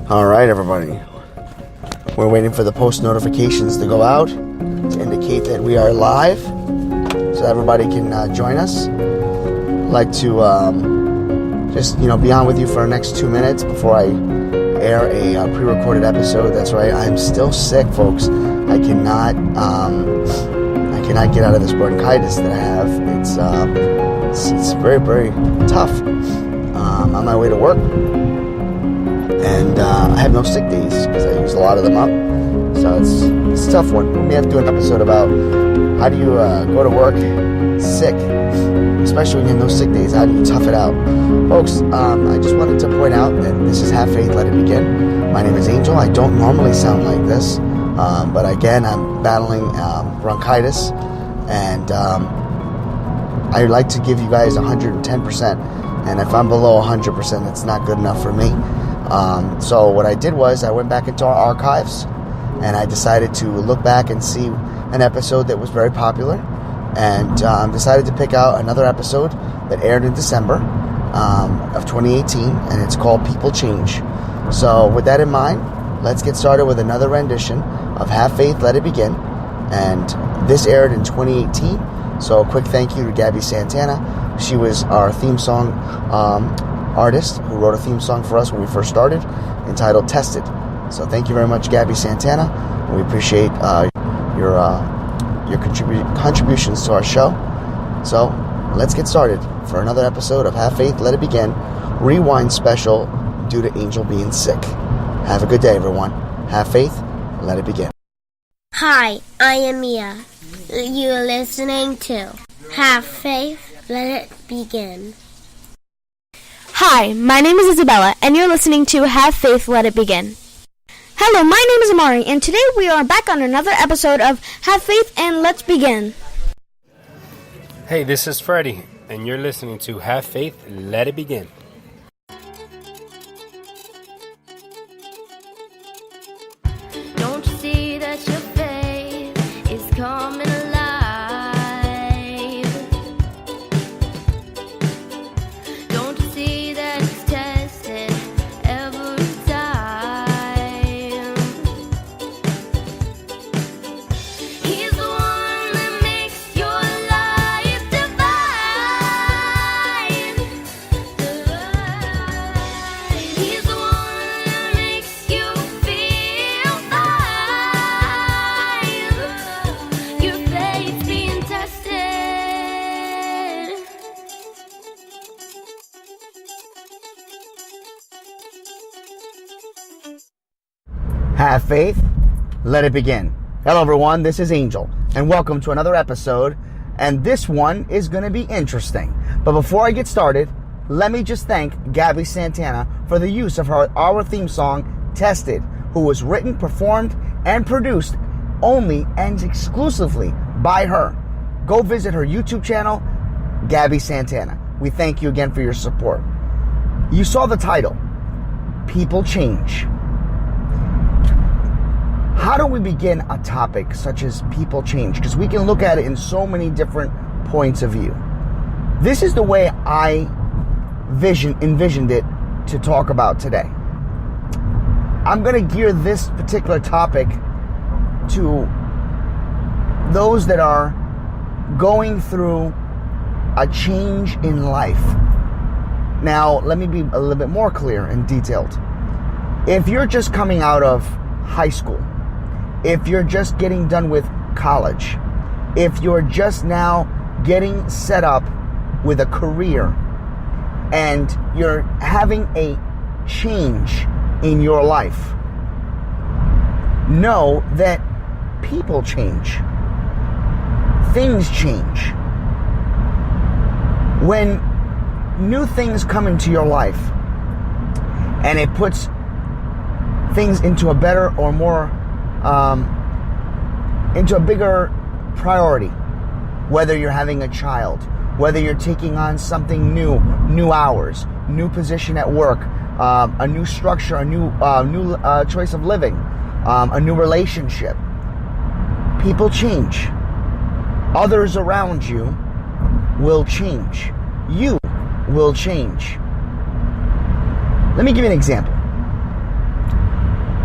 All right, everybody. We're waiting for the post notifications to go out to indicate that we are live, so everybody can join us. I'd like to just be on with you for the next 2 minutes before I air a pre-recorded episode. That's right, I'm still sick, folks. I cannot get out of this bronchitis that I have. It's very, very tough. I'm on my way to work, and I have no sick days because I use a lot of them up. So it's a tough one. We may have to do an episode about how do you go to work sick, especially when you have no sick days. How do you tough it out? Folks, I just wanted to point out that this is Have Faith, Let It Begin. My name is Angel. I don't normally sound like this, but again, I'm battling bronchitis, and I like to give you guys 110%, and if I'm below 100%, that's not good enough for me. So what I did was I went back into our archives, and I decided to look back and see an episode that was very popular, and decided to pick out another episode that aired in December of 2018, and it's called People Change. So with that in mind, let's get started with another rendition of Have Faith, Let It Begin. And this aired in 2018, so a quick thank you to Gabby Santana. She was our theme song artist who wrote a theme song for us when we first started, entitled Tested. So thank you very much, Gabby Santana. We appreciate your contributions to our show. So let's get started for another episode of Have Faith, Let It Begin, Rewind Special due to Angel being sick. Have a good day, everyone. Have faith, let it begin. Hi, I am Mia. You're listening to Have Faith, Let It Begin. Hi, my name is Isabella, and you're listening to Have Faith, Let It Begin. Hello, my name is Amari, and today we are back on another episode of Have Faith and Let's Begin. Hey, this is Freddie, and you're listening to Have Faith, Let It Begin. Don't you see that your faith is coming alive? Don't you see that it's tested every time? He's the one that makes your life divine. He's the one that makes you feel fine. Your faith's being tested. Have faith, let it begin. Hello, everyone. This is Angel, and welcome to another episode. And this one is going to be interesting. But before I get started, let me just thank Gabby Santana for the use of our theme song, Tested, who was written, performed, and produced only and exclusively by her. Go visit her YouTube channel, Gabby Santana. We thank you again for your support. You saw the title, People Change. How do we begin a topic such as people change? Because we can look at it in so many different points of view. This is the way I envisioned it to talk about today. I'm going to gear this particular topic to those that are going through a change in life. Now, let me be a little bit more clear and detailed. If you're just coming out of high school, if you're just getting done with college, if you're just now getting set up with a career, and you're having a change in your life, know that people change. Things change. When new things come into your life, and it puts things into a better or more into a bigger priority, whether you're having a child, whether you're taking on something new hours, new position at work, a new structure, a new choice of living, a new relationship. People change. Others around you will change. You will change. Let me give you an example.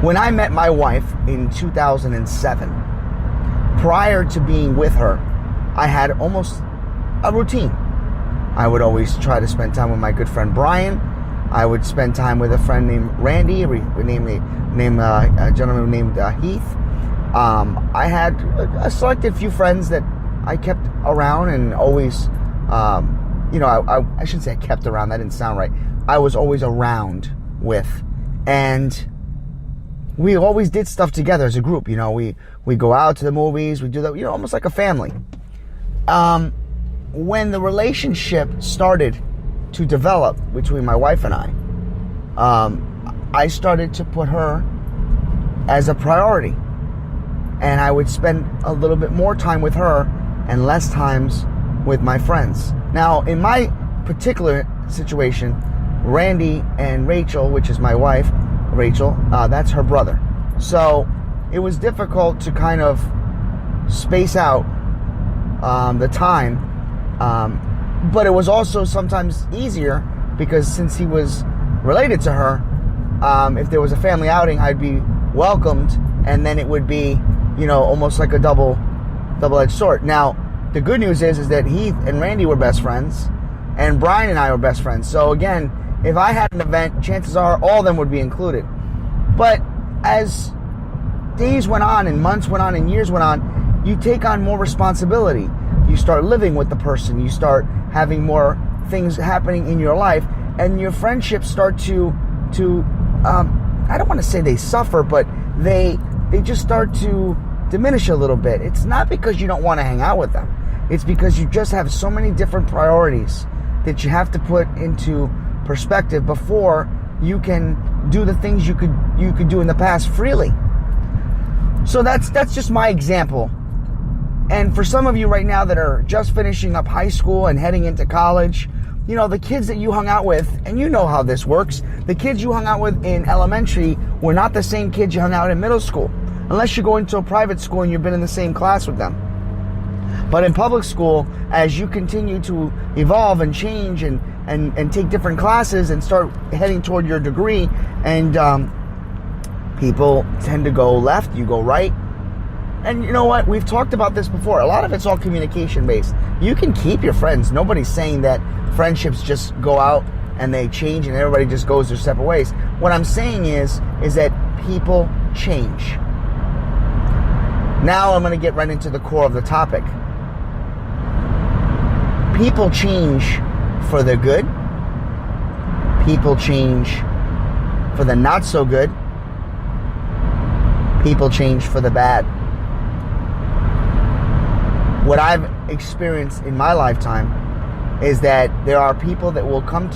When I met my wife in 2007, prior to being with her, I had almost a routine. I would always try to spend time with my good friend Brian. I would spend time with a friend named Randy, a gentleman named Heath. I had a selected few friends that I kept around and always, I shouldn't say I kept around, that didn't sound right. I was always around with. And we always did stuff together as a group. We go out to the movies, we do that, almost like a family. When the relationship started to develop between my wife and I started to put her as a priority. And I would spend a little bit more time with her and less times with my friends. Now, in my particular situation, Randy and Rachel, which is my wife, Rachel, that's her brother. So it was difficult to kind of space out the time, but it was also sometimes easier because since he was related to her, if there was a family outing, I'd be welcomed, and then it would be, almost like a double-edged sword. Now, the good news is that Heath and Randy were best friends, and Brian and I were best friends. So again, if I had an event, chances are all of them would be included. But as days went on and months went on and years went on, you take on more responsibility. You start living with the person. You start having more things happening in your life, and your friendships start to I don't want to say they suffer, but they just start to diminish a little bit. It's not because you don't want to hang out with them. It's because you just have so many different priorities that you have to put into perspective before you can do the things you could do in the past freely. So that's just my example. And for some of you right now that are just finishing up high school and heading into college, the kids that you hung out with, and you know how this works, the kids you hung out with in elementary were not the same kids you hung out in middle school, unless you're going to a private school and you've been in the same class with them. But in public school, as you continue to evolve and change and take different classes and start heading toward your degree, and people tend to go left, you go right. And you know what? We've talked about this before. A lot of it's all communication based. You can keep your friends. Nobody's saying that friendships just go out and they change and everybody just goes their separate ways. What I'm saying is that people change. Now I'm going to get right into the core of the topic. People change for the good. People change for the not so good. People change for the bad. What I've experienced in my lifetime is that there are people that will come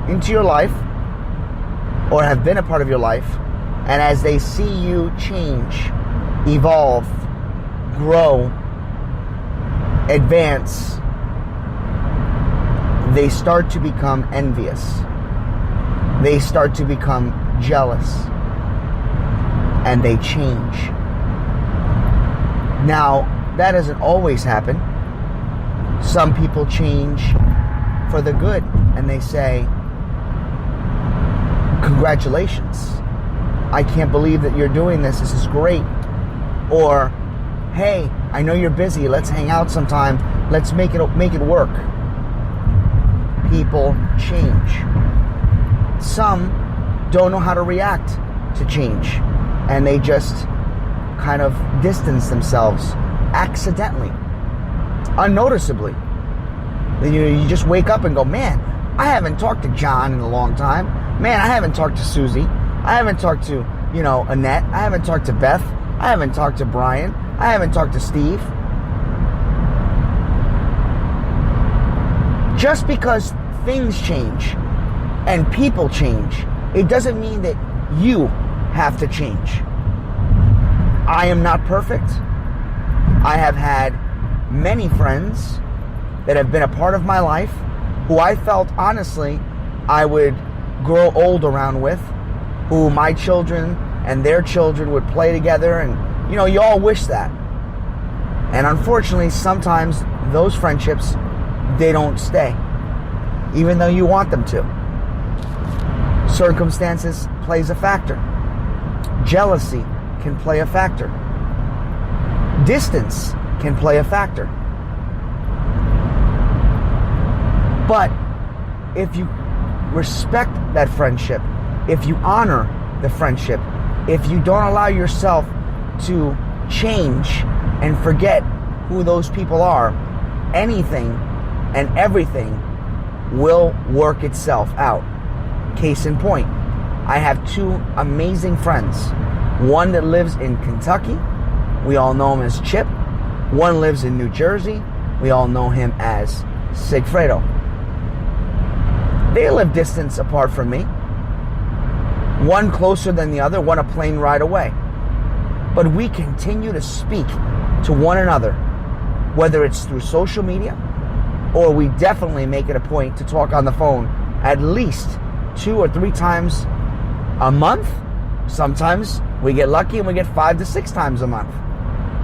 into your life or have been a part of your life, and as they see you change, evolve, grow, advance, they start to become envious. They start to become jealous, and they change. Now, that doesn't always happen. Some people change for the good, and they say, congratulations, I can't believe that you're doing this is great. Or, hey, I know you're busy, let's hang out sometime, let's make it work. People change. Some don't know how to react to change, and they just kind of distance themselves accidentally, unnoticeably. You just wake up and go, man, I haven't talked to John in a long time. Man, I haven't talked to Susie. I haven't talked to, Annette. I haven't talked to Beth. I haven't talked to Brian. I haven't talked to Steve. Just because things change and people change, it doesn't mean that you have to change. I am not perfect. I have had many friends that have been a part of my life who I felt, honestly, I would grow old around with, who my children and their children would play together, and, you all wish that. And unfortunately, sometimes those friendships, they don't stay, even though you want them to. Circumstances plays a factor. Jealousy can play a factor. Distance can play a factor. But if you respect that friendship, if you honor the friendship, if you don't allow yourself to change and forget who those people are, anything and everything will work itself out. Case in point, I have two amazing friends. One that lives in Kentucky. We all know him as Chip. One lives in New Jersey. We all know him as Sigfredo. They live distance apart from me. One closer than the other, one a plane ride away. But we continue to speak to one another, whether it's through social media, or we definitely make it a point to talk on the phone at least 2 or 3 times a month. Sometimes we get lucky and we get 5 to 6 times a month.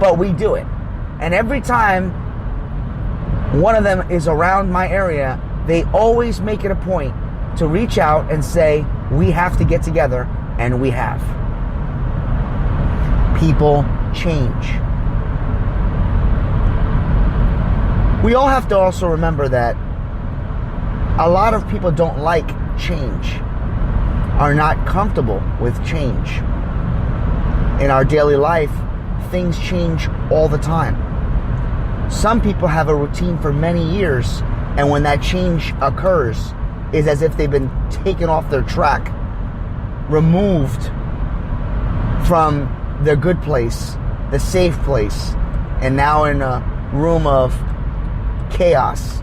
But we do it. And every time one of them is around my area, they always make it a point to reach out and say, we have to get together, and we have. People change. We all have to also remember that a lot of people don't like change, are not comfortable with change. In our daily life, things change all the time. Some people have a routine for many years, and when that change occurs, it's as if they've been taken off their track, removed from their good place, the safe place, and now in a room of chaos.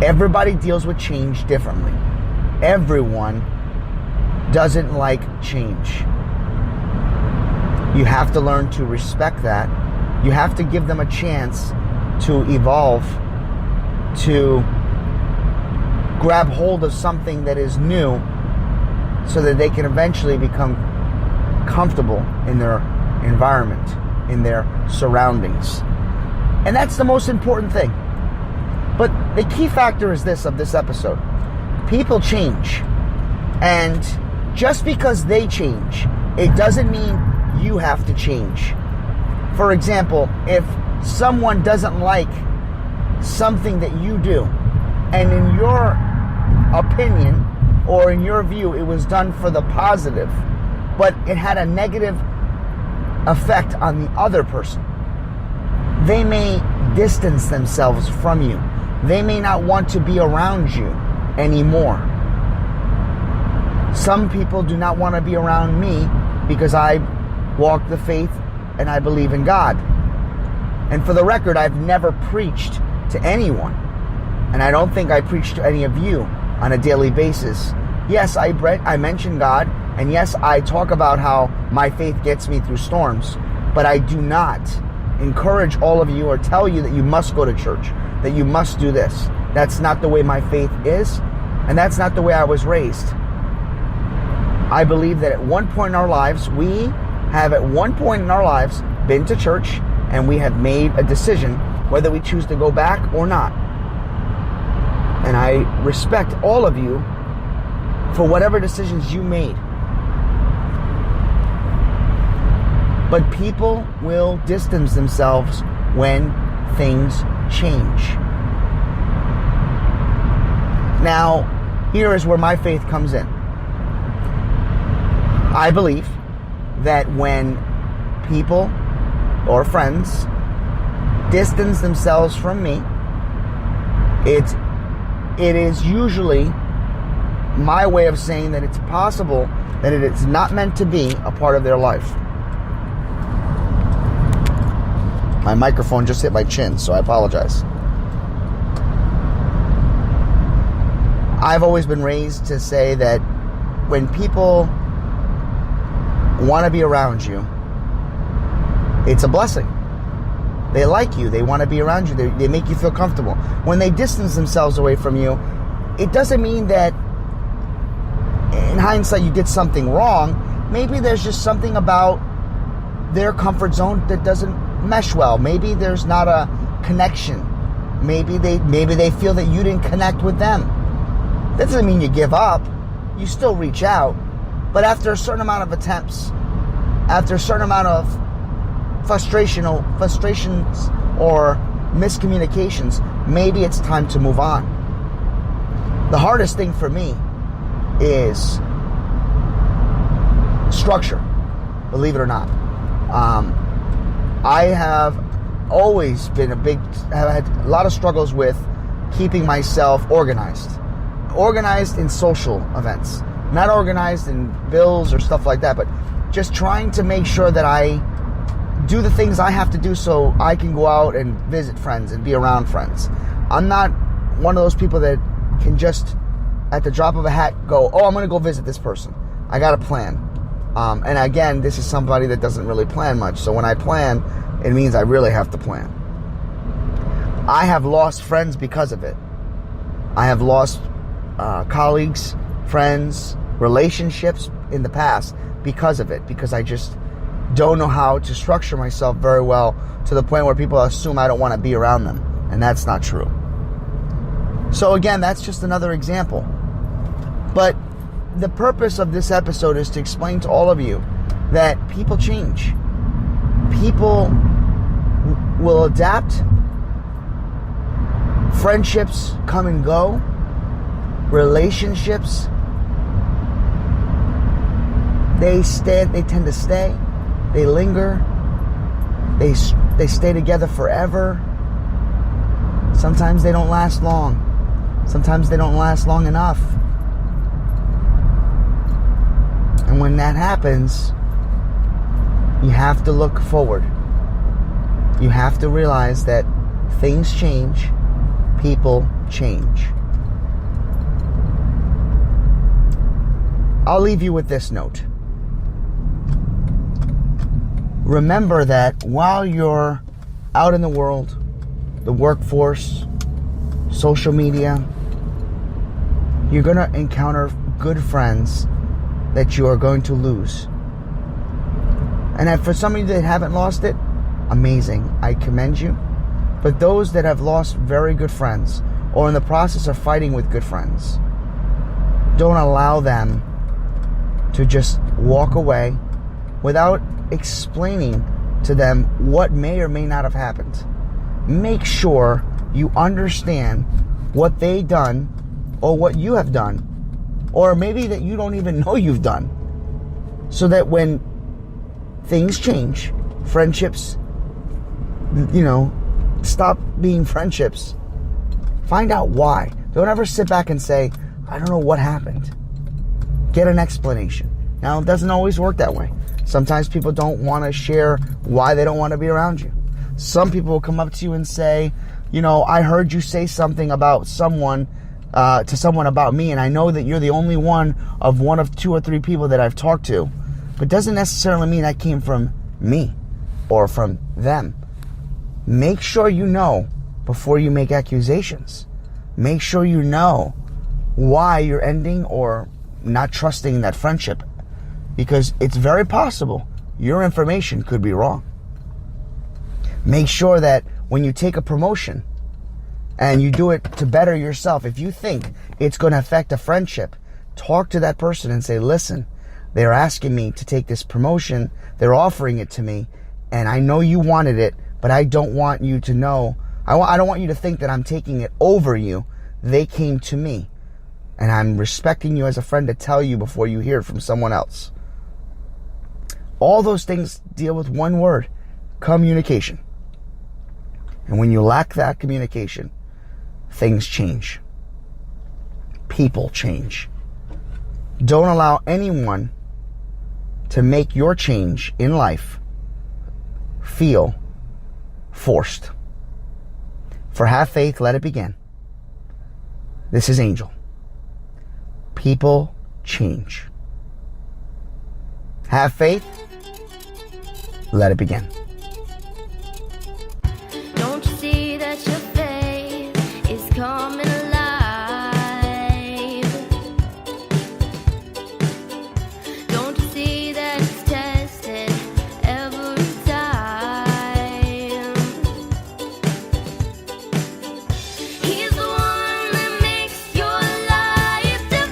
Everybody deals with change differently. Everyone doesn't like change. You have to learn to respect that. You have to give them a chance to evolve, to grab hold of something that is new so that they can eventually become comfortable in their environment, in their surroundings. And that's the most important thing. But the key factor is this of this episode. People change. And just because they change, it doesn't mean you have to change. For example, if someone doesn't like something that you do, and in your opinion or in your view it was done for the positive, but it had a negative effect on the other person, they may distance themselves from you. They may not want to be around you anymore. Some people do not want to be around me because I walk the faith and I believe in God. And for the record, I've never preached to anyone, and I don't think I preach to any of you on a daily basis. Yes, I mention God, and yes, I talk about how my faith gets me through storms, but I do not encourage all of you or tell you that you must go to church, that you must do this. That's not the way my faith is, and that's not the way I was raised. I believe that at one point in our lives, we have at one point in our lives been to church, and we have made a decision whether we choose to go back or not. And I respect all of you for whatever decisions you made. But people will distance themselves when things change. Now, here is where my faith comes in. I believe that when people or friends distance themselves from me, it is usually my way of saying that it's possible that it is not meant to be a part of their life. My microphone just hit my chin, so I apologize. I've always been raised to say that when people want to be around you, it's a blessing. They like you. They want to be around you. They make you feel comfortable. When they distance themselves away from you, it doesn't mean that in hindsight you did something wrong. Maybe there's just something about their comfort zone that doesn't mesh well. Maybe there's not a connection. Maybe they feel that you didn't connect with them. That doesn't mean you give up. You still reach out. But after a certain amount of attempts, after a certain amount of frustrations or miscommunications, maybe it's time to move on. The hardest thing for me is structure, believe it or not. I have always been have had a lot of struggles with keeping myself organized in social events, not organized in bills or stuff like that, but just trying to make sure that I do the things I have to do so I can go out and visit friends and be around friends. I'm not one of those people that can just at the drop of a hat go, oh, I'm going to go visit this person. I got a plan. And again, this is somebody that doesn't really plan much. So when I plan, it means I really have to plan. I have lost friends because of it. I have lost colleagues, friends, relationships in the past because of it. Because I just don't know how to structure myself very well to the point where people assume I don't want to be around them. And that's not true. So again, that's just another example. But the purpose of this episode is to explain to all of you that people change. People will adapt. Friendships come and go. Relationships, they tend to stay. They linger. They stay together forever. Sometimes they don't last long. Sometimes they don't last long enough. And when that happens, you have to look forward. You have to realize that things change, people change. I'll leave you with this note. Remember that while you're out in the world, the workforce, social media, you're going to encounter good friends that you are going to lose. And for some of you that haven't lost it, amazing. I commend you. But those that have lost very good friends or in the process of fighting with good friends, don't allow them to just walk away without explaining to them what may or may not have happened. Make sure you understand what they done or what you have done, or maybe that you don't even know you've done, so that when things change, friendships, stop being friendships, find out why. Don't ever sit back and say, I don't know what happened. Get an explanation. Now, it doesn't always work that way. Sometimes people don't want to share why they don't want to be around you. Some people will come up to you and say, I heard you say something about someone, to someone about me, and I know that you're the only one of 2 or 3 people that I've talked to. But doesn't necessarily mean that came from me or from them. Make sure you know before you make accusations. Make sure you know why you're ending or not trusting that friendship, because it's very possible your information could be wrong. Make sure that when you take a promotion and you do it to better yourself, if you think it's going to affect a friendship, talk to that person and say, listen, they're asking me to take this promotion, they're offering it to me, and I know you wanted it, but I don't want you to know, I don't want you to think that I'm taking it over you. They came to me, and I'm respecting you as a friend to tell you before you hear it from someone else. All those things deal with one word: communication. And when you lack that communication, things change. People change. Don't allow anyone to make your change in life feel forced. For Have Faith, Let It Begin. This is Angel. People change. Have faith. Let it begin. Don't you see that your faith is coming alive? Don't you see that it's tested every time? He's the one that makes your life divine.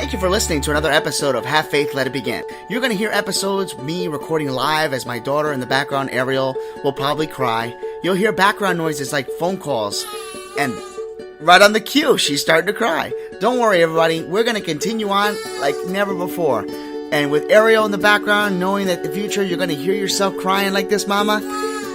Thank you for listening to another episode of Have Faith, Let It Begin. You're going to hear episodes, me recording live as my daughter in the background, Ariel, will probably cry. You'll hear background noises like phone calls. And right on the cue, she's starting to cry. Don't worry, everybody. We're going to continue on like never before. And with Ariel in the background, knowing that in the future you're going to hear yourself crying like this, Mama,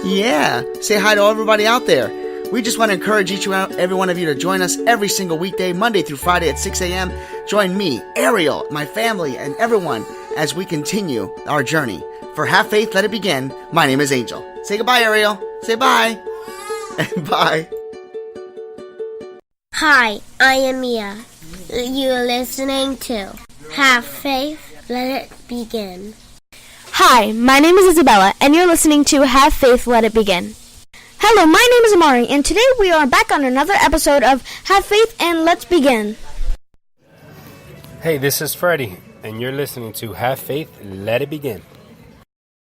yeah, say hi to everybody out there. We just want to encourage each and every one of you to join us every single weekday, Monday through Friday at 6 a.m. Join me, Ariel, my family, and everyone as we continue our journey. For Have Faith, Let It Begin, my name is Angel. Say goodbye, Ariel. Say bye. And bye. Hi, I am Mia. You're listening to Have Faith, Let It Begin. Hi, my name is Isabella, and you're listening to Have Faith, Let It Begin. Hello, my name is Amari, and today we are back on another episode of Have Faith and Let's Begin. Hey, this is Freddie, and you're listening to Have Faith, Let It Begin.